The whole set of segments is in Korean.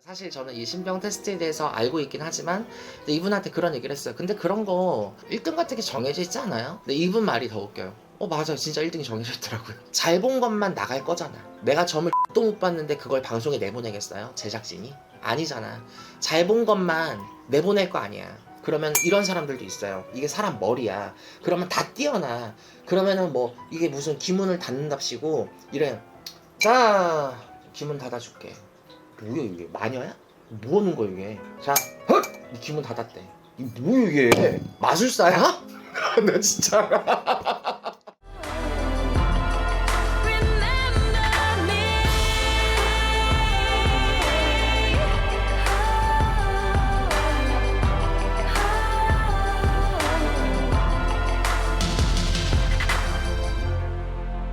사실 저는 이 신병 테스트에 대해서 알고 있긴 하지만 근데 이분한테 그런 얘기를 했어요. 근데 그런 거 1등 같은 게 정해져 있지 않아요? 근데 이분 말이 더 웃겨요. 맞아요. 진짜 1등이 정해져 있더라고요. 잘 본 것만 나갈 거잖아. 내가 점을 또 못 봤는데 그걸 방송에 내보내겠어요? 제작진이? 아니잖아. 잘 본 것만 내보낼 거 아니야. 그러면 이런 사람들도 있어요. 이게 사람 머리야. 그러면 다 뛰어나. 그러면은 뭐 이게 무슨 기문을 닫는답시고 이래. 자, 기문 닫아줄게. 뭐야 이게? 마녀야? 뭐 하는 거야 이게? 자, 헛! 이 기문 닫았대. 이게 뭐야 이게? 마술사야? 나 진짜.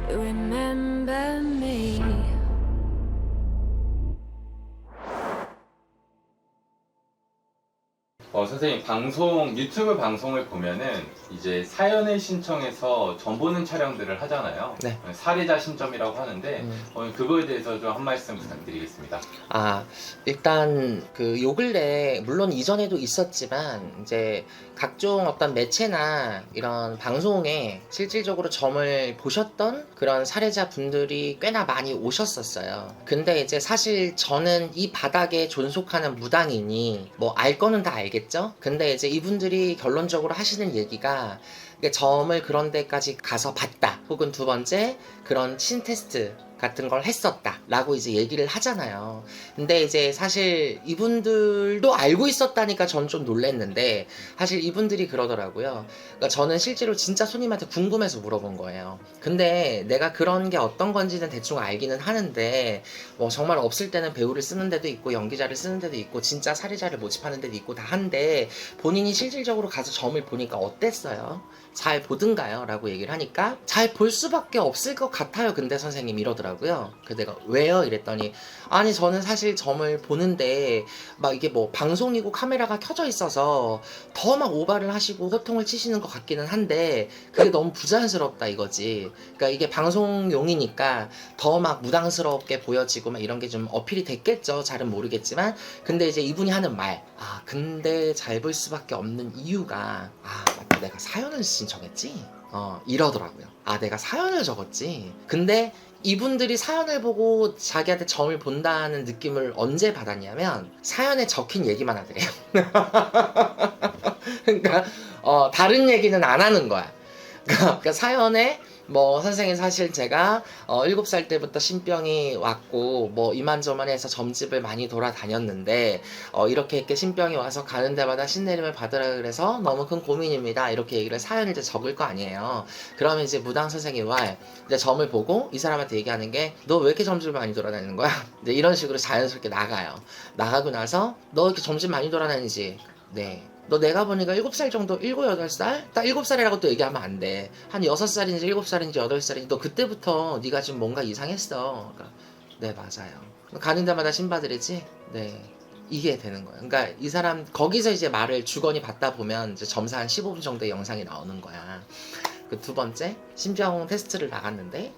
Remember me. 선생님 유튜브 방송을 보면은 이제 사연을 신청해서 점 보는 촬영들을 하잖아요. 네. 사례자 신점이라고 하는데 그거에 대해서 좀 한 말씀 부탁드리겠습니다. 일단 요 근래 물론 이전에도 있었지만 이제 각종 어떤 매체나 이런 방송에 실질적으로 점을 보셨던 그런 사례자 분들이 꽤나 많이 오셨었어요. 근데 이제 사실 저는 이 바닥에 존속하는 무당이니 뭐 알 거는 다 알겠죠? 근데 이제 이분들이 결론적으로 하시는 얘기가 점을 그런 데까지 가서 봤다. 혹은 두 번째 그런 신테스트 같은 걸 했었다 라고 이제 얘기를 하잖아요. 근데 이제 사실 이분들도 알고 있었다니까 전 좀 놀랬는데 사실 이분들이 그러더라고요. 그러니까 저는 실제로 진짜 손님한테 궁금해서 물어본 거예요. 근데 내가 그런 게 어떤 건지는 대충 알기는 하는데 뭐 정말 없을 때는 배우를 쓰는 데도 있고 연기자를 쓰는 데도 있고 진짜 사례자를 모집하는 데도 있고 다 한데 본인이 실질적으로 가서 점을 보니까 어땠어요? 잘 보든가요? 라고 얘기를 하니까 잘 볼 수밖에 없을 것 같아요. 근데 선생님 이러더라고요. 그래서 내가 왜요? 이랬더니 아니 저는 사실 점을 보는데 막 이게 뭐 방송이고 카메라가 켜져 있어서 더 막 오바를 하시고 호통을 치시는 것 같기는 한데 그게 너무 부자연스럽다 이거지. 그러니까 이게 방송용이니까 더 막 무당스럽게 보여지고 막 이런 게 좀 어필이 됐겠죠. 잘은 모르겠지만 근데 이제 이분이 하는 말 근데 잘 볼 수밖에 없는 이유가 맞다 내가 사연을 신청했지? 이러더라고요. 내가 사연을 적었지. 근데 이분들이 사연을 보고 자기한테 점을 본다는 느낌을 언제 받았냐면 사연에 적힌 얘기만 하더래요. 그러니까 다른 얘기는 안 하는 거야. 그러니까 사연에 뭐 선생님 사실 제가 7살 때부터 신병이 왔고 뭐 이만저만 해서 점집을 많이 돌아다녔는데 이렇게 신병이 와서 가는 데마다 신내림을 받으라 그래서 너무 큰 고민입니다. 이렇게 얘기를 사연을 이제 적을 거 아니에요. 그러면 이제 무당 선생님이 이제 점을 보고 이 사람한테 얘기하는 게 너 왜 이렇게 점집을 많이 돌아다니는 거야? 이제 이런 식으로 자연스럽게 나가요. 나가고 나서 너 이렇게 점집 많이 돌아다니지? 네. 너 내가 보니까 7살 정도, 7, 8살? 딱 7살이라고 또 얘기하면 안 돼. 한 6살인지 7살인지 8살인지 너 그때부터 네가 지금 뭔가 이상했어. 그러니까, 네, 맞아요. 가는 데마다 신받으랬지? 네. 이게 되는 거예요. 그러니까 이 사람 거기서 이제 말을 주거니 받다 보면 이제 점사 한 15분 정도의 영상이 나오는 거야. 그 두 번째 신병 테스트를 나갔는데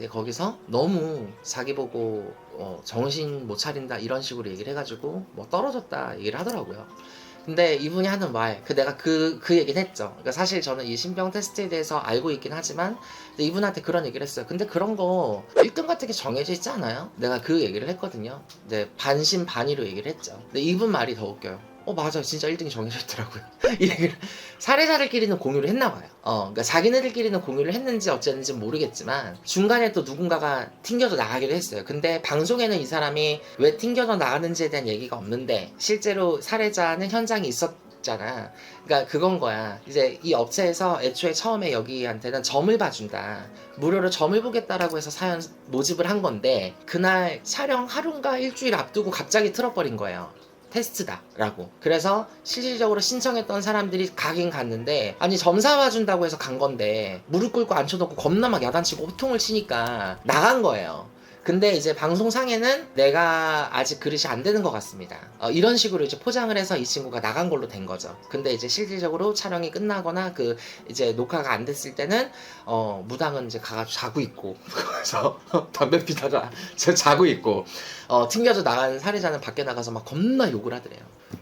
거기서 너무 자기 보고 정신 못 차린다 이런 식으로 얘기를 해가지고 뭐 떨어졌다 얘기를 하더라고요. 근데 이분이 하는 내가 그 얘기는 했죠. 그러니까 사실 저는 이 신병 테스트에 대해서 알고 있긴 하지만 근데 이분한테 그런 얘기를 했어요. 근데 그런 거 1등 같은 게 정해져 있지 않아요? 내가 그 얘기를 했거든요. 이제 반신반의로 얘기를 했죠. 근데 이분 말이 더 웃겨요. 맞아요. 진짜 1등이 정해져 있더라고요. 이 얘기를 사례자들끼리는 공유를 했나 봐요. 그러니까 자기네들끼리는 공유를 했는지 어쨌는지 모르겠지만 중간에 또 누군가가 튕겨져 나가기도 했어요. 근데 방송에는 이 사람이 왜 튕겨져 나가는지에 대한 얘기가 없는데 실제로 사례자는 현장에 있었잖아. 그러니까 그건 거야. 이제 이 업체에서 애초에 처음에 여기한테는 점을 봐준다. 무료로 점을 보겠다라고 해서 사연 모집을 한 건데 그날 촬영 하루인가 일주일 앞두고 갑자기 틀어버린 거예요. 테스트다 라고. 그래서 실질적으로 신청했던 사람들이 가긴 갔는데 아니 점사 봐준다고 해서 간 건데 무릎 꿇고 앉혀놓고 겁나 막 야단치고 호통을 치니까 나간 거예요. 근데 이제 방송상에는 내가 아직 그릇이 안 되는 것 같습니다. 이런 식으로 이제 포장을 해서 이 친구가 나간 걸로 된 거죠. 근데 이제 실질적으로 촬영이 끝나거나 그 이제 녹화가 안 됐을 때는 무당은 이제 가가지고 자고 있고 그래서 담배 피다가 자고 있고 튕겨져 나간 살해자는 밖에 나가서 막 겁나 욕을 하더래요.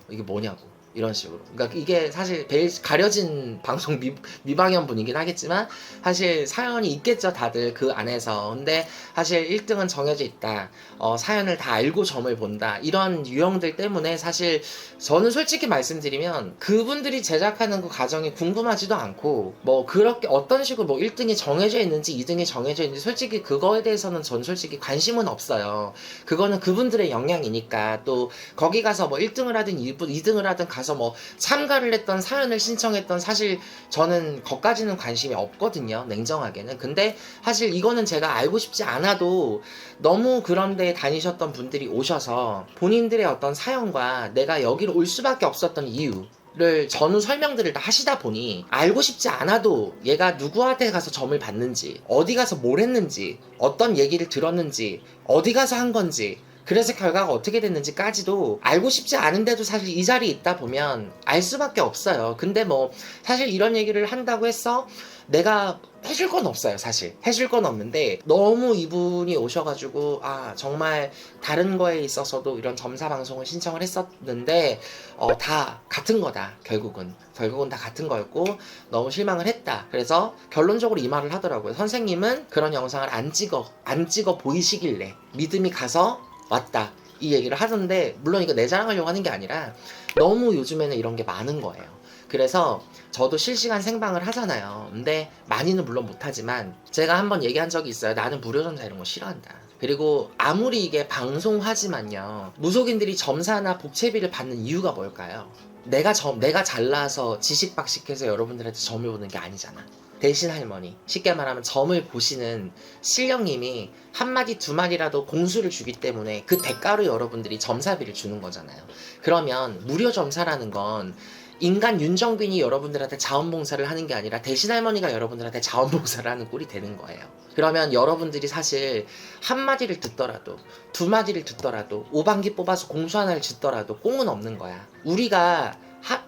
이게 뭐냐고. 이런 식으로. 그러니까 이게 사실 제일 가려진 방송 미방연 분이긴 하겠지만 사실 사연이 있겠죠, 다들 그 안에서. 근데 사실 1등은 정해져 있다. 사연을 다 알고 점을 본다. 이런 유형들 때문에 사실 저는 솔직히 말씀드리면 그분들이 제작하는 그 과정이 궁금하지도 않고 뭐 그렇게 어떤 식으로 뭐 1등이 정해져 있는지 2등이 정해져 있는지 솔직히 그거에 대해서는 전 솔직히 관심은 없어요. 그거는 그분들의 역량이니까. 또 거기 가서 뭐 1등을 하든 2등을 하든 가서 뭐 참가를 했던 사연을 신청했던 사실 저는 거기까지는 관심이 없거든요, 냉정하게는. 근데 사실 이거는 제가 알고 싶지 않아도 너무 그런 데 다니셨던 분들이 오셔서 본인들의 어떤 사연과 내가 여기로 올 수밖에 없었던 이유를 전후 설명들을 다 하시다 보니 알고 싶지 않아도 얘가 누구한테 가서 점을 받는지, 어디 가서 뭘 했는지, 어떤 얘기를 들었는지, 어디 가서 한 건지, 그래서 결과가 어떻게 됐는지까지도 알고 싶지 않은데도 사실 이 자리에 있다 보면 알 수밖에 없어요. 근데 뭐 사실 이런 얘기를 한다고 해서 내가 해줄 건 없어요. 사실 해줄 건 없는데 너무 이분이 오셔가지고 정말 다른 거에 있어서도 이런 점사 방송을 신청을 했었는데 다 같은 거다. 결국은 다 같은 거였고 너무 실망을 했다. 그래서 결론적으로 이 말을 하더라고요. 선생님은 그런 영상을 안 찍어 보이시길래 믿음이 가서 왔다, 이 얘기를 하던데, 물론 이거 내 자랑하려고 하는 게 아니라 너무 요즘에는 이런 게 많은 거예요. 그래서 저도 실시간 생방을 하잖아요. 근데 많이는 물론 못하지만 제가 한번 얘기한 적이 있어요. 나는 무료 점사 이런 거 싫어한다. 그리고 아무리 이게 방송하지만요, 무속인들이 점사나 복채비를 받는 이유가 뭘까요? 내가 잘나서 지식박식해서 여러분들한테 점을 보는 게 아니잖아. 대신 할머니, 쉽게 말하면 점을 보시는 신령님이 한마디 두마디라도 공수를 주기 때문에 그 대가로 여러분들이 점사비를 주는 거잖아요. 그러면 무료 점사라는 건 인간 윤정빈이 여러분들한테 자원봉사를 하는 게 아니라 대신 할머니가 여러분들한테 자원봉사를 하는 꼴이 되는 거예요. 그러면 여러분들이 사실 한마디를 듣더라도 두마디를 듣더라도 오방기 뽑아서 공수 하나를 짓더라도 꽁은 없는 거야. 우리가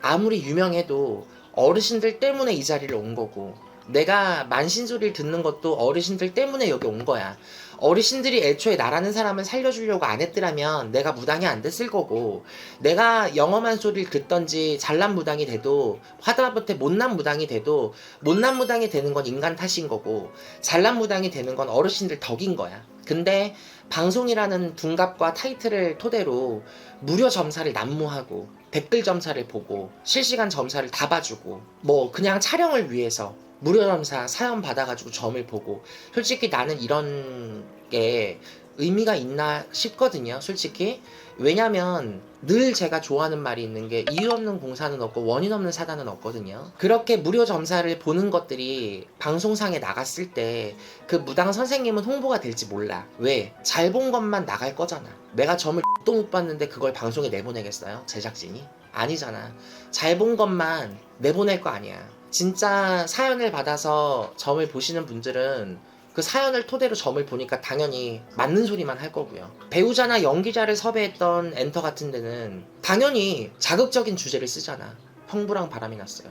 아무리 유명해도 어르신들 때문에 이 자리를 온 거고, 내가 만신소리를 듣는 것도 어르신들 때문에 여기 온 거야. 어르신들이 애초에 나라는 사람을 살려주려고 안 했더라면 내가 무당이 안 됐을 거고, 내가 영험한 소리를 듣던지 잘난 무당이 돼도, 하다못해 못난 무당이 돼도 못난 무당이 되는 건 인간 탓인 거고, 잘난 무당이 되는 건 어르신들 덕인 거야. 근데 방송이라는 둔갑과 타이틀을 토대로 무료 점사를 난무하고 댓글 점사를 보고 실시간 점사를 다 봐주고 뭐 그냥 촬영을 위해서 무료 점사 사연 받아가지고 점을 보고, 솔직히 나는 이런 게 의미가 있나 싶거든요, 솔직히. 왜냐면 늘 제가 좋아하는 말이 있는 게 이유 없는 공사는 없고 원인 없는 사단은 없거든요. 그렇게 무료 점사를 보는 것들이 방송상에 나갔을 때 그 무당 선생님은 홍보가 될지 몰라. 왜? 잘 본 것만 나갈 거잖아. 내가 점을 또 못 봤는데 그걸 방송에 내보내겠어요? 제작진이? 아니잖아. 잘 본 것만 내보낼 거 아니야. 진짜 사연을 받아서 점을 보시는 분들은 그 사연을 토대로 점을 보니까 당연히 맞는 소리만 할 거고요. 배우자나 연기자를 섭외했던 엔터 같은 데는 당연히 자극적인 주제를 쓰잖아. 형부랑 바람이 났어요.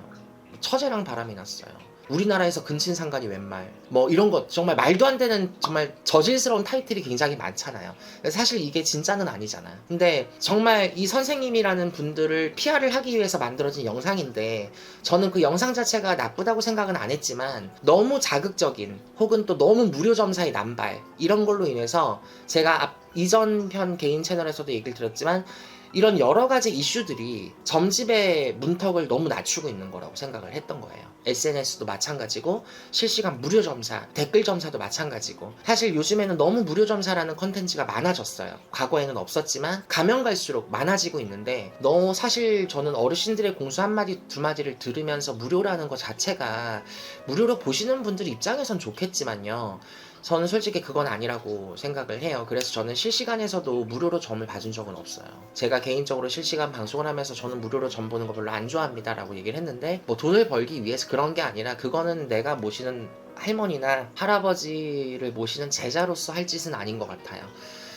처제랑 바람이 났어요. 우리나라에서 근친상간이 웬 말, 뭐 이런 것, 정말 말도 안 되는 정말 저질스러운 타이틀이 굉장히 많잖아요. 사실 이게 진짜는 아니잖아요. 근데 정말 이 선생님이라는 분들을 PR을 하기 위해서 만들어진 영상인데, 저는 그 영상 자체가 나쁘다고 생각은 안 했지만 너무 자극적인, 혹은 또 너무 무료 점사의 남발, 이런 걸로 인해서 제가 이전 편 개인 채널에서도 얘기를 드렸지만 이런 여러 가지 이슈들이 점집의 문턱을 너무 낮추고 있는 거라고 생각을 했던 거예요. SNS도 마찬가지고 실시간 무료 점사, 댓글 점사도 마찬가지고. 사실 요즘에는 너무 무료 점사라는 컨텐츠가 많아졌어요. 과거에는 없었지만 가면 갈수록 많아지고 있는데, 사실 저는 어르신들의 공수 한마디 두마디를 들으면서 무료라는 것 자체가, 무료로 보시는 분들 입장에선 좋겠지만요, 저는 솔직히 그건 아니라고 생각을 해요. 그래서 저는 실시간에서도 무료로 점을 봐준 적은 없어요. 제가 개인적으로 실시간 방송을 하면서 저는 무료로 점 보는 거 별로 안 좋아합니다 라고 얘기를 했는데, 뭐 돈을 벌기 위해서 그런 게 아니라 그거는 내가 모시는 할머니나 할아버지를 모시는 제자로서 할 짓은 아닌 것 같아요.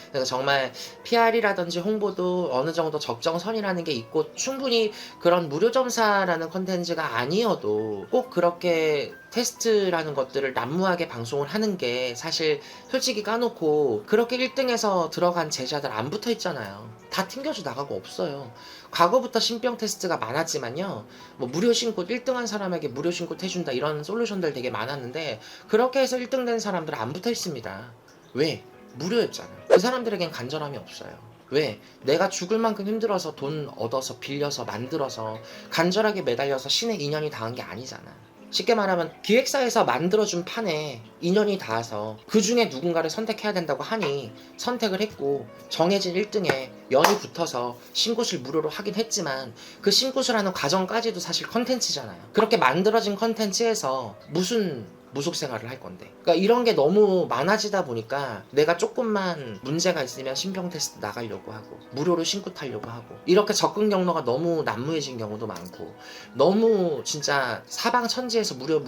그래서 정말 PR이라든지 홍보도 어느 정도 적정선이라는 게 있고, 충분히 그런 무료 점사라는 컨텐츠가 아니어도 꼭 그렇게 테스트라는 것들을 난무하게 방송을 하는 게, 사실 솔직히 까놓고 그렇게 1등에서 들어간 제자들 안 붙어 있잖아요. 다 튕겨져 나가고 없어요. 과거부터 신병 테스트가 많았지만요, 뭐 무료 신고 1등한 사람에게 무료 신고 해준다 이런 솔루션들 되게 많았는데, 그렇게 해서 1등 된 사람들은 안 붙어 있습니다. 왜? 무료였잖아요. 그 사람들에겐 간절함이 없어요. 왜? 내가 죽을 만큼 힘들어서 돈 얻어서 빌려서 만들어서 간절하게 매달려서 신의 인연이 닿은 게 아니잖아. 쉽게 말하면 기획사에서 만들어준 판에 인연이 닿아서 그 중에 누군가를 선택해야 된다고 하니 선택을 했고, 정해진 1등에 연이 붙어서 신굿을 무료로 하긴 했지만 그 신굿을 하는 과정까지도 사실 컨텐츠잖아요. 그렇게 만들어진 컨텐츠에서 무슨 무속 생활을 할 건데. 그러니까 이런 게 너무 많아지다 보니까 내가 조금만 문제가 있으면 신병 테스트 나가려고 하고 무료로 신고 타려고 하고, 이렇게 접근 경로가 너무 난무해진 경우도 많고, 너무 진짜 사방천지에서 무료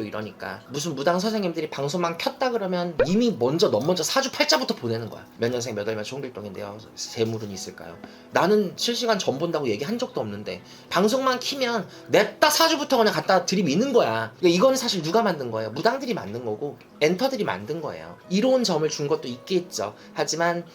이러니까 무슨 무당 선생님들이 방송만 켰다 그러면 이미 먼저 사주팔자부터 보내는 거야. 몇 년생 몇 월몇 총길동인데요, 재물은 있을까요? 나는 실시간 점 본다고 얘기한 적도 없는데 방송만 키면 냅다 사주부터 그냥 갖다 들이미는 거야. 그러니까 이건 사실 누가 만든 거예요? 무당들이 만든 거고 엔터들이 만든 거예요. 이로운 점을 준 것도 있겠죠. 하지만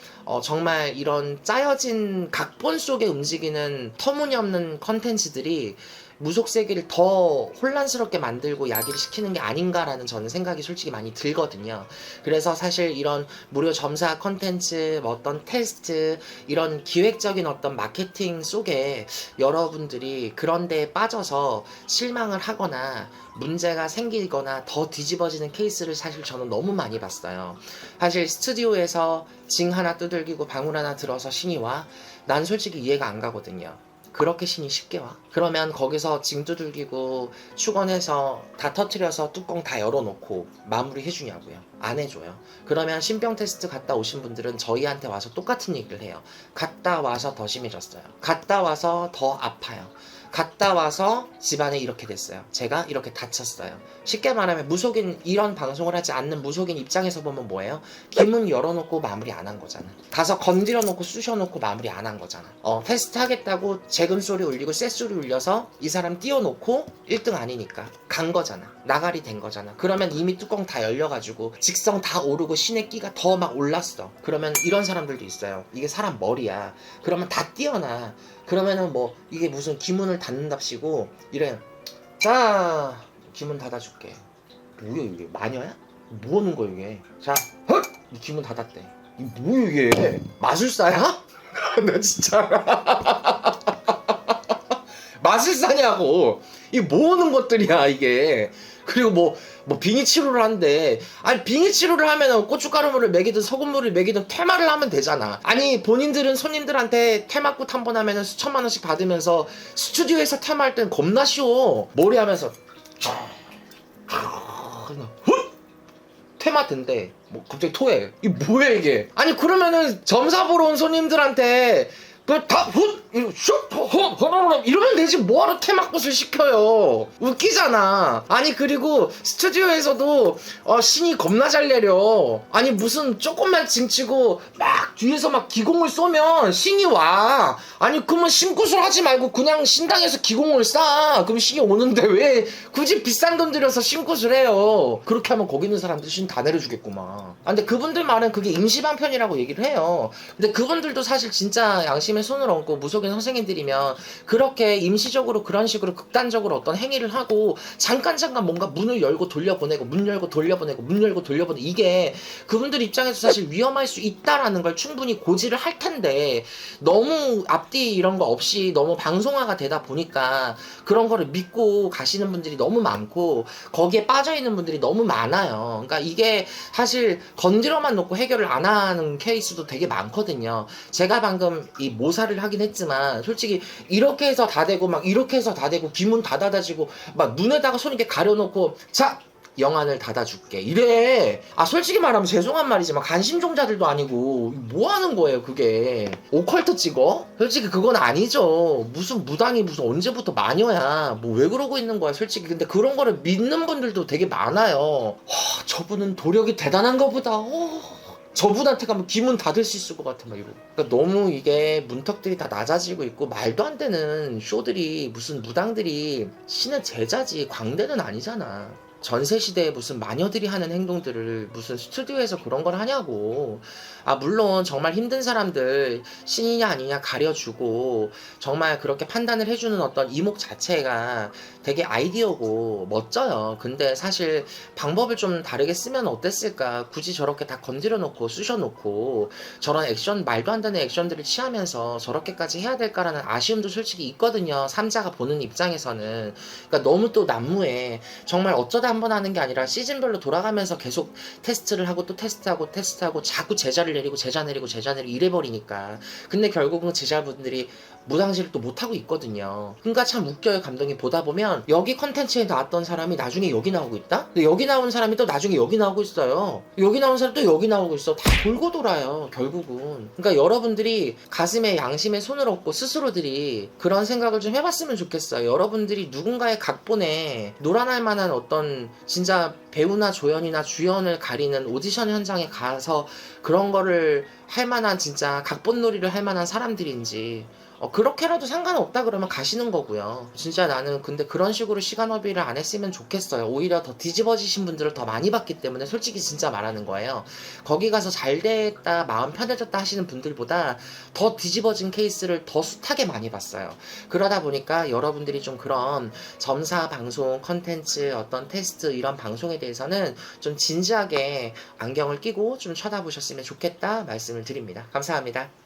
정말 이런 짜여진 각본 속에 움직이는 터무니없는 컨텐츠들이 무속 세계를 더 혼란스럽게 만들고 야기를 시키는 게 아닌가라는 저는 생각이 솔직히 많이 들거든요. 그래서 사실 이런 무료 점사 컨텐츠, 뭐 어떤 테스트, 이런 기획적인 어떤 마케팅 속에 여러분들이 그런 데에 빠져서 실망을 하거나 문제가 생기거나 더 뒤집어지는 케이스를 사실 저는 너무 많이 봤어요. 사실 스튜디오에서 징 하나 두들기고 방울 하나 들어서 신이 와? 난 솔직히 이해가 안 가거든요. 그렇게 신이 쉽게 와? 그러면 거기서 징 두들기고 축원해서 다 터트려서 뚜껑 다 열어놓고 마무리 해주냐고요? 안 해줘요. 그러면 신병 테스트 갔다 오신 분들은 저희한테 와서 똑같은 얘기를 해요. 갔다 와서 더 심해졌어요. 갔다 와서 더 아파요. 갔다 와서 집안에 이렇게 됐어요. 제가 이렇게 다쳤어요. 쉽게 말하면 무속인, 이런 방송을 하지 않는 무속인 입장에서 보면 뭐예요? 기문 열어놓고 마무리 안 한 거잖아. 가서 건드려 놓고 쑤셔놓고 마무리 안 한 거잖아. 테스트 하겠다고 재금 소리 울리고 쇠 소리 울려서 이 사람 띄워놓고 1등 아니니까 간 거잖아. 나가리 된 거잖아. 그러면 이미 뚜껑 다 열려가지고 직성 다 오르고 신의 끼가 더 막 올랐어. 그러면 이런 사람들도 있어요. 이게 사람 머리야. 그러면 다 띄어나. 그러면은 뭐 이게 무슨 기문을 닫는답시고 이래. 자, 기문 닫아줄게. 뭐야 이게? 마녀야? 뭐 하는 거야 이게? 자, 헛! 이 기문 닫았대. 이게 뭐야 이게? 마술사야? 나 진짜 마술사냐고. 이게 뭐 하는 것들이야 이게. 그리고 뭐 빙의 치료를 한대. 아니 빙의 치료를 하면은 고춧가루물을 먹이든 소금물을 먹이든 퇴마를 하면 되잖아. 아니 본인들은 손님들한테 퇴마굿 한 번 하면은 수천만 원씩 받으면서 스튜디오에서 퇴마할 땐 겁나 쉬워. 머리 하면서 퇴마 된대. 뭐 갑자기 토해. 이게 뭐야 이게? 아니 그러면은 점사 보러 온 손님들한테 이러면 되지, 뭐하러 테마꽃을 시켜요? 웃기잖아. 아니 그리고 스튜디오에서도 신이 겁나 잘 내려. 아니 무슨 조금만 징치고 막 뒤에서 막 기공을 쏘면 신이 와. 아니 그러면 신굿을 하지 말고 그냥 신당에서 기공을 쏴. 그럼 신이 오는데 왜 굳이 비싼 돈 들여서 신굿을 해요? 그렇게 하면 거기 있는 사람들 신 다 내려주겠구만. 근데 그분들 말은 그게 임시방편이라고 얘기를 해요. 근데 그분들도 사실 진짜 양심에 손을 얹고 무속인 선생님들이면 그렇게 임시적으로 그런 식으로 극단적으로 어떤 행위를 하고 잠깐 뭔가 문을 열고 돌려보내고 문 열고 돌려보내고 문 열고 돌려보내고, 이게 그분들 입장에서 사실 위험할 수 있다라는 걸 충분히 고지를 할 텐데, 너무 앞뒤 이런 거 없이 너무 방송화가 되다 보니까 그런 거를 믿고 가시는 분들이 너무 많고 거기에 빠져있는 분들이 너무 많아요. 그러니까 이게 사실 건드려만 놓고 해결을 안 하는 케이스도 되게 많거든요. 제가 방금 이 모사를 하긴 했지만 솔직히 이렇게 해서 다 되고 막 이렇게 해서 다 되고 귀문 다 닫아지고 막 눈에다가 손 이렇게 가려놓고 자 영안을 닫아줄게 이래. 아 솔직히 말하면 죄송한 말이지만 간신종자들도 아니고 뭐 하는 거예요 그게. 오컬트 찍어? 솔직히 그건 아니죠. 무슨 무당이 무슨 언제부터 마녀야. 뭐 왜 그러고 있는 거야 솔직히. 근데 그런 거를 믿는 분들도 되게 많아요. 저분은 도력이 대단한가 보다. 저분한테 가면 귀문 닫을 수 있을 것 같아 막 이러고. 그러니까 너무 이게 문턱들이 다 낮아지고 있고 말도 안 되는 쇼들이, 무슨 무당들이 신의 제자지 광대는 아니잖아. 전세시대에 무슨 마녀들이 하는 행동들을 무슨 스튜디오에서 그런 걸 하냐고. 아 물론 정말 힘든 사람들 신이냐 아니냐 가려주고 정말 그렇게 판단을 해주는 어떤 이목 자체가 되게 아이디어고 멋져요. 근데 사실 방법을 좀 다르게 쓰면 어땠을까. 굳이 저렇게 다 건드려 놓고 쑤셔 놓고 저런 액션, 말도 안 되는 액션들을 취하면서 저렇게까지 해야 될까라는 아쉬움도 솔직히 있거든요. 삼자가 보는 입장에서는. 그러니까 너무 또 난무해. 정말 어쩌다 한 번 하는 게 아니라 시즌별로 돌아가면서 계속 테스트를 하고 또 테스트하고 자꾸 제자를 내리고 제자 내리고 이래버리니까. 근데 결국은 제자분들이 무당질을 또 못하고 있거든요. 그러니까 참 웃겨요. 감독이 보다 보면 여기 컨텐츠에 나왔던 사람이 나중에 여기 나오고 있다? 근데 여기 나온 사람이 또 나중에 여기 나오고 있어요. 여기 나온 사람이 또 여기 나오고 있어. 다 돌고 돌아요 결국은. 그러니까 여러분들이 가슴에 양심에 손을 얹고 스스로들이 그런 생각을 좀 해봤으면 좋겠어요. 여러분들이 누군가의 각본에 놀아날 만한 어떤 진짜 배우나 조연이나 주연을 가리는 오디션 현장에 가서 그런 거를 할 만한, 진짜 각본놀이를 할 만한 사람들인지 그렇게라도 상관없다 그러면 가시는 거고요. 진짜 나는 근데 그런 식으로 시간 허비를 안 했으면 좋겠어요. 오히려 더 뒤집어지신 분들을 더 많이 봤기 때문에 솔직히 진짜 말하는 거예요. 거기 가서 잘 됐다 마음 편해졌다 하시는 분들보다 더 뒤집어진 케이스를 더 숱하게 많이 봤어요. 그러다 보니까 여러분들이 좀 그런 점사 방송 컨텐츠 어떤 테스트 이런 방송에 대해서는 좀 진지하게 안경을 끼고 좀 쳐다보셨으면 좋겠다 말씀을 드립니다. 감사합니다.